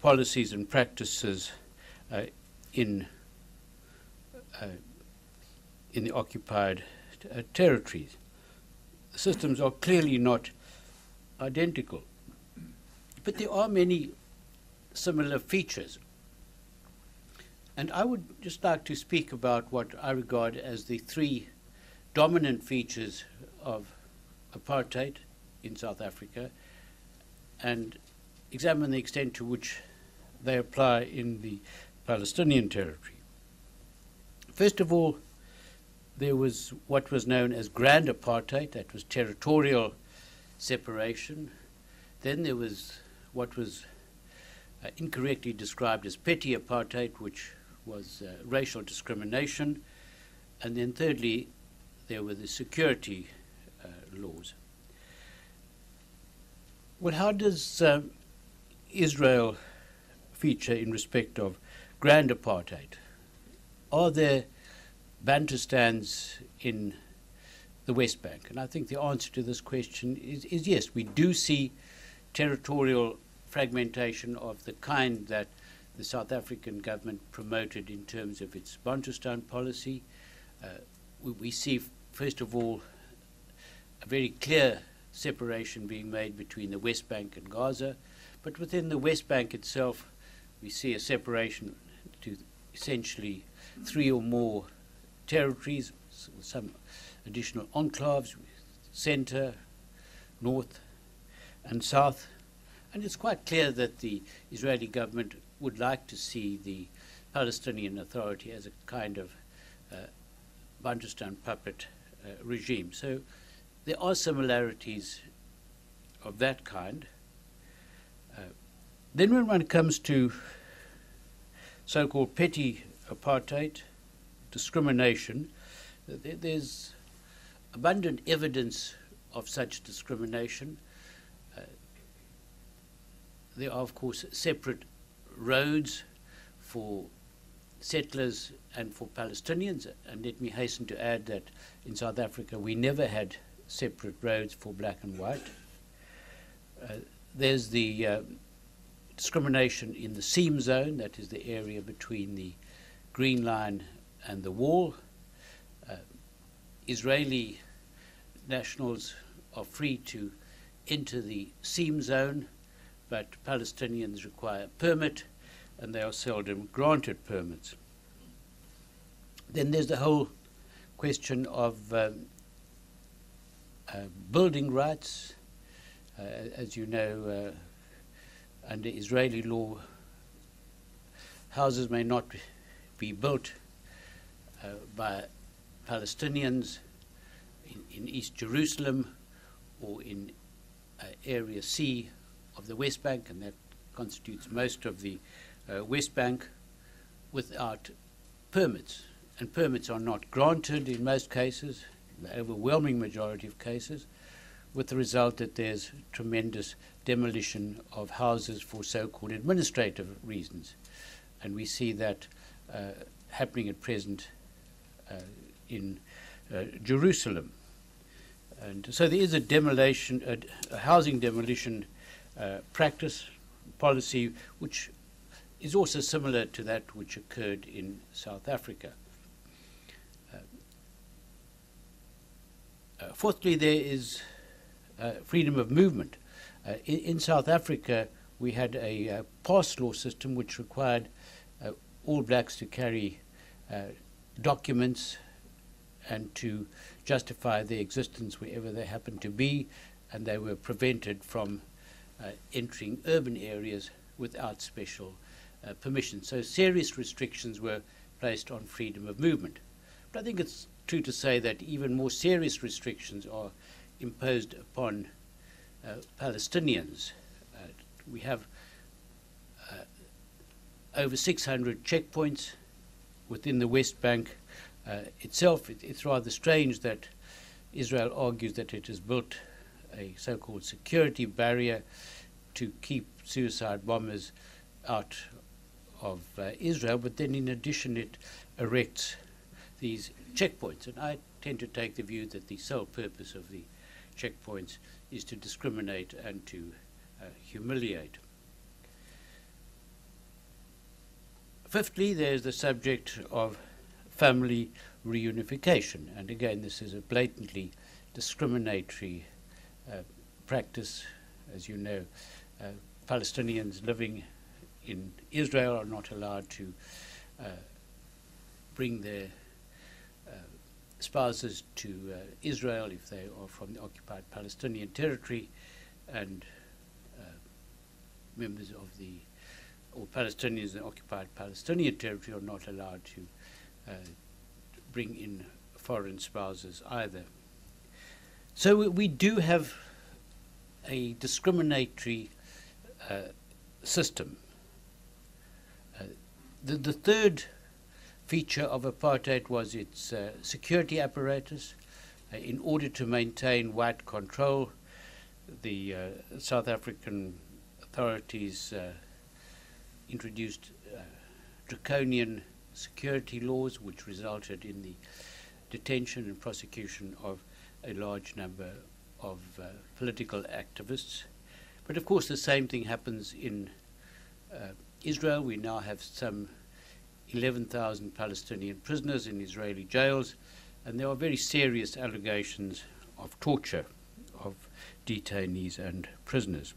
policies and practices in the occupied territories. The systems are clearly not identical, but there are many similar features. And I would just like to speak about what I regard as the three dominant features of apartheid in South Africa and examine the extent to which they apply in the Palestinian territory. First of all, there was what was known as grand apartheid, that was territorial separation. Then there was what was incorrectly described as petty apartheid, which was racial discrimination. And then thirdly, there were the security laws. Well, how does Israel feature in respect of grand apartheid? Are there Bantustans in the West Bank? And I think the answer to this question is yes. We do see territorial fragmentation of the kind that the South African government promoted in terms of its Bantustan policy. We see, first of all, a very clear separation being made between the West Bank and Gaza, but within the West Bank itself, we see a separation to essentially three or more territories, some additional enclaves, center, north, and south. And it's quite clear that the Israeli government would like to see the Palestinian Authority as a kind of Bantustan puppet regime. So there are similarities of that kind. Then when one comes to so-called petty apartheid, discrimination, there's abundant evidence of such discrimination. There are, of course, separate roads for settlers and for Palestinians, and let me hasten to add that in South Africa we never had separate roads for black and white. There's the discrimination in the seam zone, that is the area between the Green Line and the wall. Israeli nationals are free to enter the seam zone, but Palestinians require a permit, and they are seldom granted permits. Then there's the whole question of building rights. As you know, under Israeli law, houses may not be built by Palestinians in East Jerusalem or in Area C of the West Bank, and that constitutes most of the West Bank, without permits. And permits are not granted in most cases, the overwhelming majority of cases, with the result that there's tremendous demolition of houses for so-called administrative reasons. And we see that happening at present in Jerusalem. And so there is a demolition, a housing demolition practice, policy, which is also similar to that which occurred in South Africa. Fourthly, there is freedom of movement. In South Africa, we had a pass law system which required all blacks to carry documents and to justify their existence wherever they happened to be, and they were prevented from entering urban areas without special permission. So serious restrictions were placed on freedom of movement. But I think it's true to say that even more serious restrictions are imposed upon Palestinians. We have over 600 checkpoints within the West Bank itself. It's rather strange that Israel argues that it has built a so-called security barrier to keep suicide bombers out of Israel, but then in addition it erects these checkpoints. And I tend to take the view that the sole purpose of the checkpoints is to discriminate and to humiliate. Fifthly, there is the subject of family reunification. And again, this is a blatantly discriminatory practice. As you know, Palestinians living in Israel are not allowed to bring their spouses to Israel if they are from the Occupied Palestinian Territory, and members of the, or Palestinians in the Occupied Palestinian Territory are not allowed to bring in foreign spouses either. So we do have a discriminatory system. The third feature of apartheid was its security apparatus. In order to maintain white control, the South African authorities introduced draconian security laws, which resulted in the detention and prosecution of a large number of political activists. But of course the same thing happens in Israel. We now have some 11,000 Palestinian prisoners in Israeli jails, and there are very serious allegations of torture of detainees and prisoners.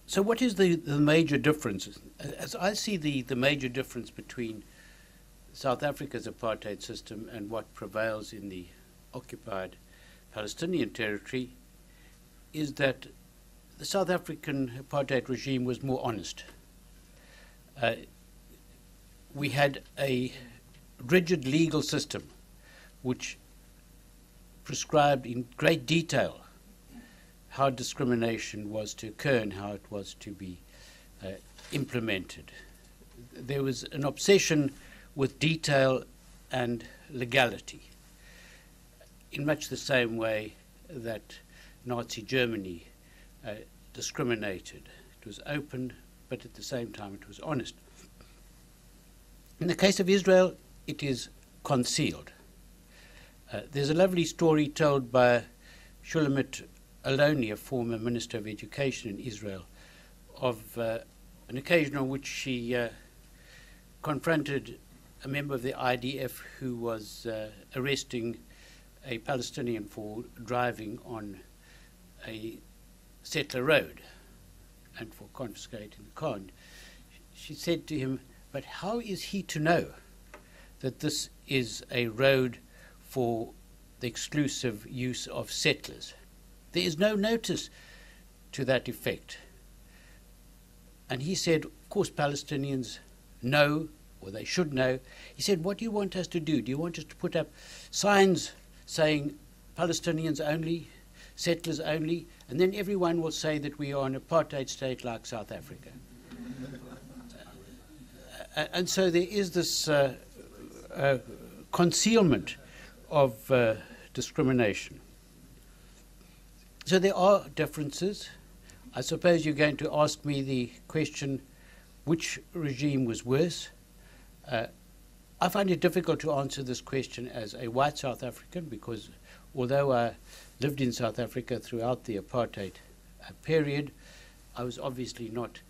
So what is the major difference? As I see the major difference between South Africa's apartheid system and what prevails in the occupied Palestinian territory is that the South African apartheid regime was more honest. We had a rigid legal system which prescribed in great detail how discrimination was to occur and how it was to be implemented. There was an obsession with detail and legality, in much the same way that Nazi Germany discriminated. It was open, but at the same time it was honest. In the case of Israel, it is concealed. There's a lovely story told by Shulamit Aloni, a former Minister of Education in Israel, of an occasion on which she confronted a member of the IDF who was arresting a Palestinian for driving on a settler road and for confiscating the car. And she said to him, "But how is he to know that this is a road for the exclusive use of settlers? There is no notice to that effect." And he said, "Of course Palestinians know, or they should know." He said, "What do you want us to do? Do you want us to put up signs saying Palestinians only, settlers only, and then everyone will say that we are an apartheid state like South Africa?" And so there is this concealment of discrimination. So there are differences. I suppose you're going to ask me the question, which regime was worse? I find it difficult to answer this question as a white South African, because although I lived in South Africa throughout the apartheid period, I was obviously not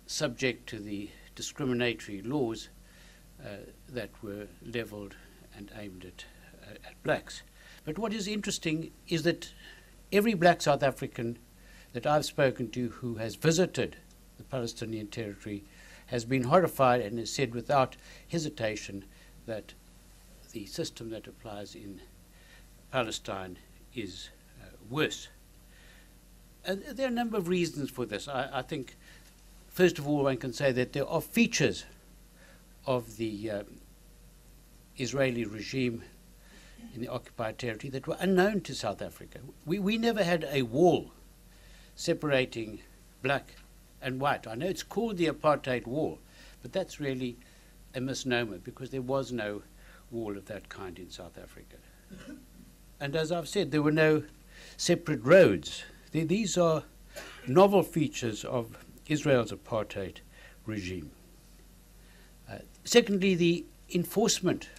subject to the discriminatory laws that were leveled and aimed at blacks. But what is interesting is that every black South African that I've spoken to who has visited the Palestinian territory has been horrified and has said without hesitation that the system that applies in Palestine is worse. And there are a number of reasons for this. I think, first of all, one can say that there are features of the Israeli regime in the occupied territory that were unknown to South Africa. We never had a wall separating black and white. I know it's called the apartheid wall, but that's really a misnomer, because there was no wall of that kind in South Africa. And as I've said, there were no separate roads. These are novel features of Israel's apartheid regime. Secondly, the enforcement